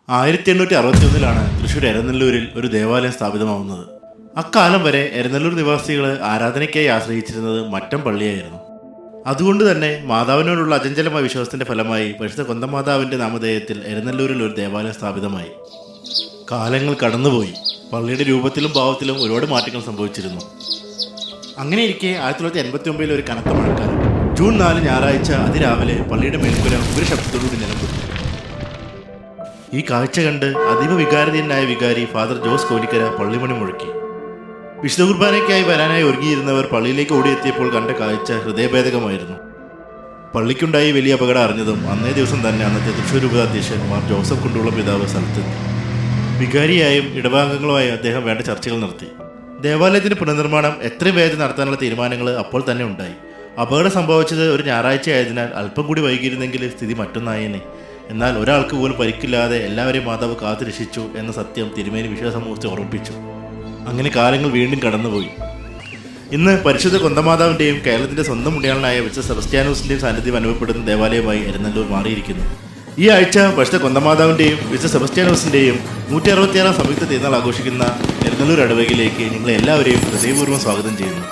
1861 തൃശ്ശൂർ എരനെല്ലൂരിൽ ഒരു ദേവാലയം സ്ഥാപിതമാവുന്നത്. അക്കാലം വരെ എരനെല്ലൂർ നിവാസികൾ ആരാധനയ്ക്കായി ആശ്രയിച്ചിരുന്നത് മറ്റം പള്ളിയായിരുന്നു. അതുകൊണ്ട് തന്നെ മാതാവിനോടുള്ള അചഞ്ചലമായ വിശ്വാസത്തിന്റെ ഫലമായി പരിശുദ്ധ കൊന്തമാതാവിന്റെ നാമധേയത്തിൽ എരനെല്ലൂരിൽ ഒരു ദേവാലയം സ്ഥാപിതമായി. കാലങ്ങൾ കടന്നുപോയി. പള്ളിയുടെ രൂപത്തിലും ഭാവത്തിലും ഒരുപാട് മാറ്റങ്ങൾ സംഭവിച്ചിരുന്നു. അങ്ങനെയിരിക്കെ 1989 ഒരു കനത്ത മഴക്കാലം ജൂൺ 4 ഞായറാഴ്ച അതിരാവിലെ പള്ളിയുടെ മേൽക്കുര ഉഗ്രശബ്ദത്തോടുകൂടി നിലംപൊത്തി. ഈ കാഴ്ച കണ്ട് അതീവ വികാരധീയനായ വികാരി ഫാദർ ജോസ് കോലിക്കര പള്ളിമണി മുഴക്കി. വിശുദ്ധ കുർബാനയ്ക്കായി വരാനായി ഒരുങ്ങിയിരുന്നവർ പള്ളിയിലേക്ക് ഓടിയെത്തിയപ്പോൾ കണ്ട കാഴ്ച ഹൃദയഭേദകമായിരുന്നു. പള്ളിക്കുണ്ടായി വലിയ അപകടം അറിഞ്ഞതും അന്നേ ദിവസം തന്നെ അന്നത്തെ തൃശ്ശൂർ രൂപതാധ്യക്ഷൻ മാർ ജോസഫ് കുണ്ടുകുളം പിതാവ് സ്ഥലത്തെത്തി. വികാരിയായും ഇടവാംഗങ്ങളുമായും അദ്ദേഹം വേണ്ട ചർച്ചകൾ നടത്തി. ദേവാലയത്തിന്റെ പുനർനിർമ്മാണം എത്രയും വേഗം നടത്താനുള്ള തീരുമാനങ്ങൾ അപ്പോൾ തന്നെ ഉണ്ടായി. അപകടം സംഭവിച്ചത് ഒരു ഞായറാഴ്ച ആയതിനാൽ അല്പം കൂടി വൈകിയിരുന്നെങ്കിൽ സ്ഥിതി മറ്റൊന്നായേനെ. എന്നാൽ ഒരാൾക്ക് പോലും പരിക്കില്ലാതെ എല്ലാവരെയും മാതാവ് കാത്തു രക്ഷിച്ചു എന്ന സത്യം തിരുമേനി വിശ്വാസമൂർത്തി ഓർമ്മിപ്പിച്ചു. അങ്ങനെ കാലങ്ങൾ വീണ്ടും കടന്നുപോയി. ഇന്ന് പരിശുദ്ധ കൊന്തമാതാവിൻ്റെയും കേരളത്തിൻ്റെ സ്വന്തം മുടിയാളനായ വിശുദ്ധ സെബസ്ത്യാനോസിൻ്റെയും സാന്നിധ്യം അനുഭവപ്പെടുന്ന ദേവാലയമായി എരനെല്ലൂർ മാറിയിരിക്കുന്നു. ഈ ആഴ്ച പരിശുദ്ധ കൊന്തമാതാവിൻ്റെയും വിശുദ്ധ സെബസ്ത്യാനോസിൻ്റെയും 166 സംയുക്ത തിരുനാൾ ആഘോഷിക്കുന്ന എരനെല്ലൂർ ഇടവകയിലേക്ക് നിങ്ങളെ എല്ലാവരെയും ഹൃദയപൂർവ്വം സ്വാഗതം ചെയ്യുന്നു.